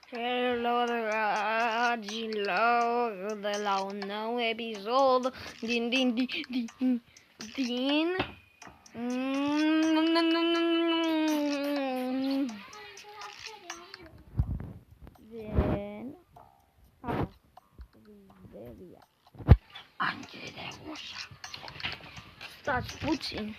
Hello, dragilor, de la un nou episod din Siberia. Închide ușa. Stați puțin.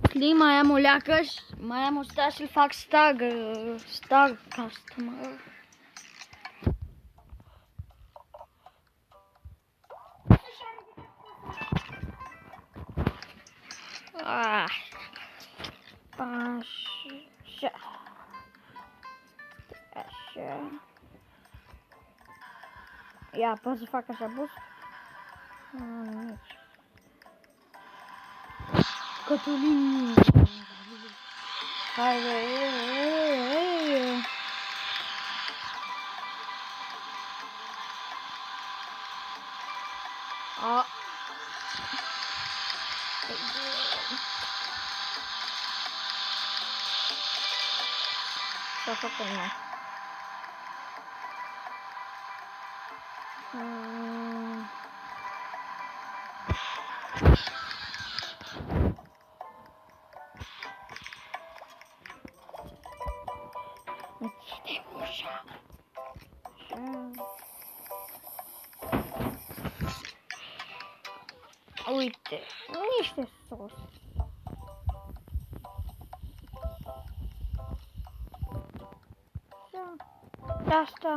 Slim, mai am o leacă și mai am o stat să-l fac star customer. Așa. Așa. Ia, pot să fac așa bus? Cătălin! Haide! A! S-a făcut noi. Închide ușa. Uite, niște sos. Da, asta.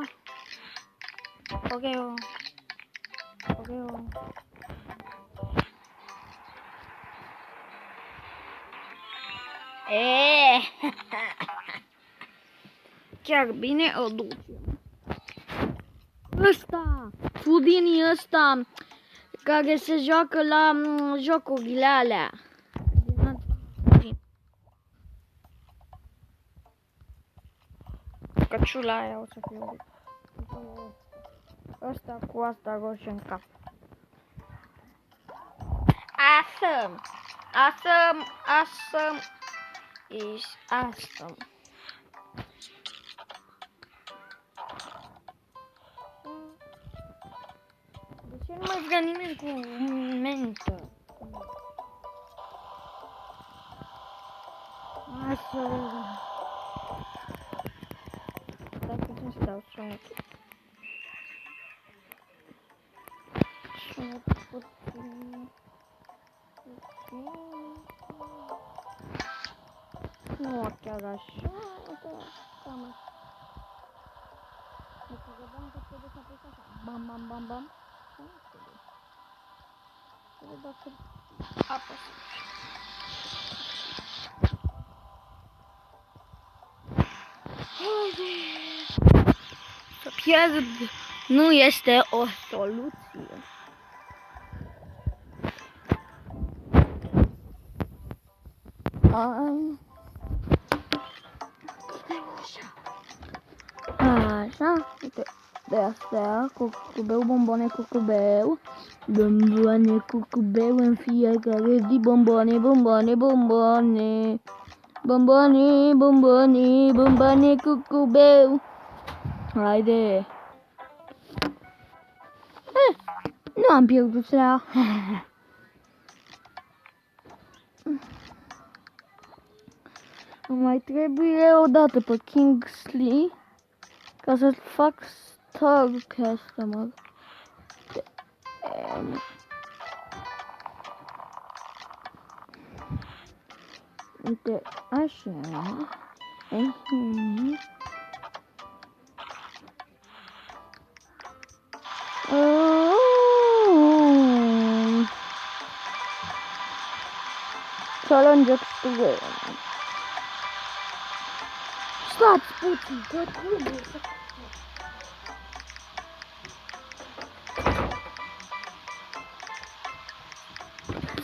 Oreo. Chiar bine o ducem. Ăsta, Fudinii ăsta, care se joacă la jocurile alea. Căciula aia o să fie. Ăsta cu asta roșie în cap. Awesome! Awesome is awesome. De ce nu mai vrea nimeni cu mentă? Awesome! Stai puțin să dau sunetul. Nu chiar așa, cam așa. Deci vedeam că trebuie să apăs așa. Bam, bam, bam, bam. Nu trebuie. Trebuie dacă apăs. Să pierd nu este o soluție. Așa, uite, de astea, cucubeu, bomboane, cucubeu, în fiecare zi, bomboane, cucubeu. Haide! Nu am pierdut la. Mai trebuie o dată pe Kingsley ca să fac star customer. Uite, așa. Challenge extreme. Stați puțin, că trebuie să...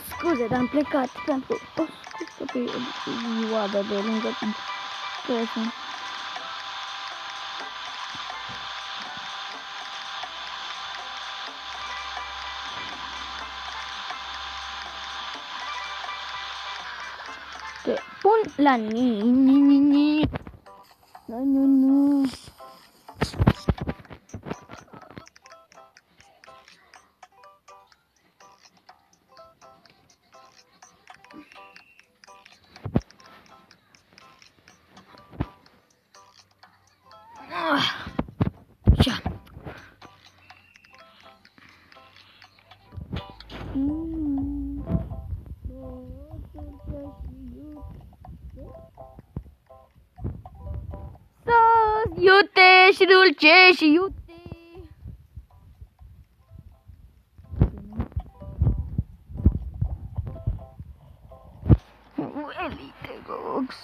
Scuze, dar am plecat pentru o scurtă perioadă de lângă telefon. la ni. Nu. Așa. Sos, iute și dulce și iute. Elite Gox.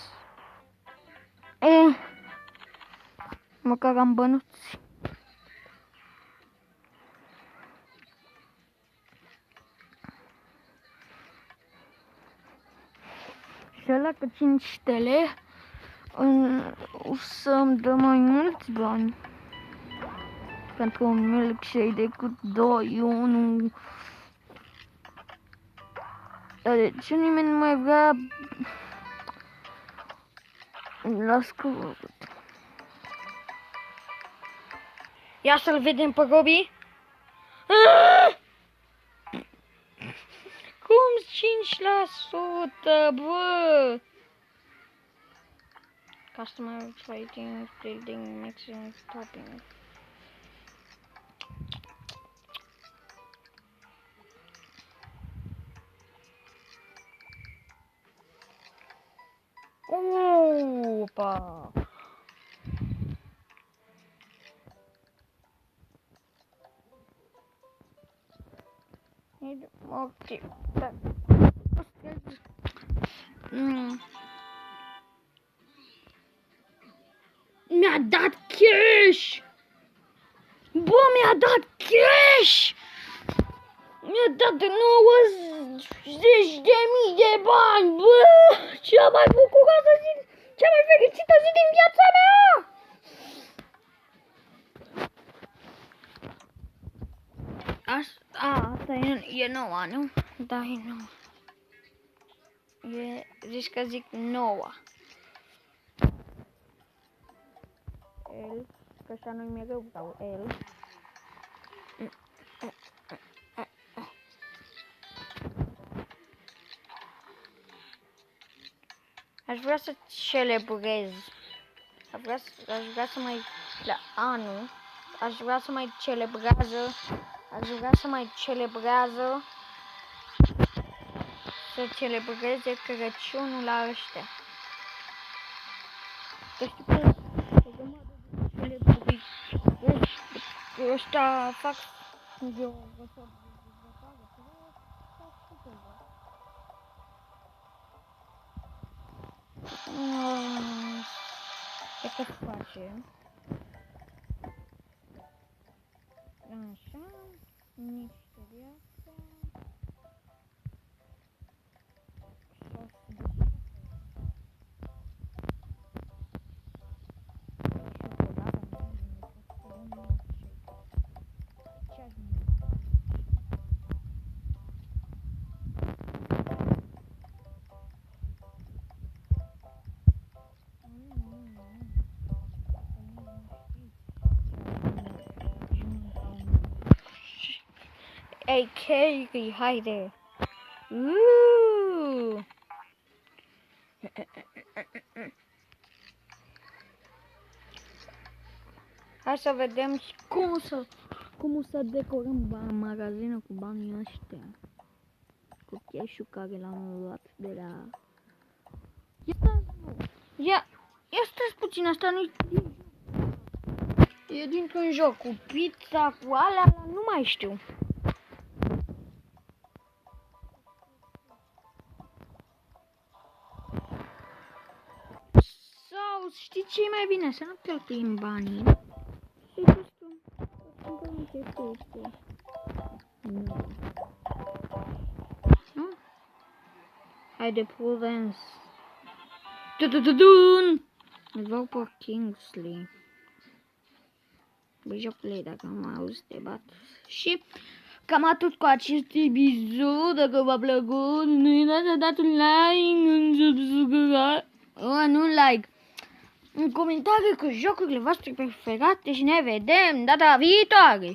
Măcar am bănuți. Și ăla că 5 stele o să-mi dă mai mulți bani. Pentru un milkshake decât 2, 1. Dar de ce nimeni nu mai vrea? Las că... Ia să-l vedem pe Gobi. Cum 5%, bă? Customer fighting, building, maximum topping. Opa! Ok. Mi-a dat cash! Bă, mi-a dat cash! Mi-a dat 90.000 de bani, bă! Cea mai bucuroasă zi, cea mai fericită zi din viața mea! Asta e noua, nu? Da, e noua. Zici că zic noua. El, că așa nu-i mereu sau el. Aș vrea să celebrez. Aș vrea să mai la anul. Aș vrea să mai celebrează. Să celebreze Crăciunul la ăștia. Că știu că o grămadă de celebri. Ăștia fac eu ce că facem? Așa, niște viață. Ei, Kerry, haide! Hai să vedem cum să decorăm magazinul cu banii ăștia. Cu cash-ul care l-am luat de la... Ia stai puțin, asta nu-i... E dintr-un joc cu pizza, cu alea, nu mai știu. Sau știi ce e mai bine? Să nu cheltuim banii. Nu? Haide, Prudence. Îl vreau pe Kingsley. Băi, jocule, dacă am auzit de bat. Și cam atât cu acest episod. Dacă v-a plăcut, nu uitați să dați un like, un subscribe, nu like, în comentarii cu jocurile voastre preferate și ne vedem data viitoare.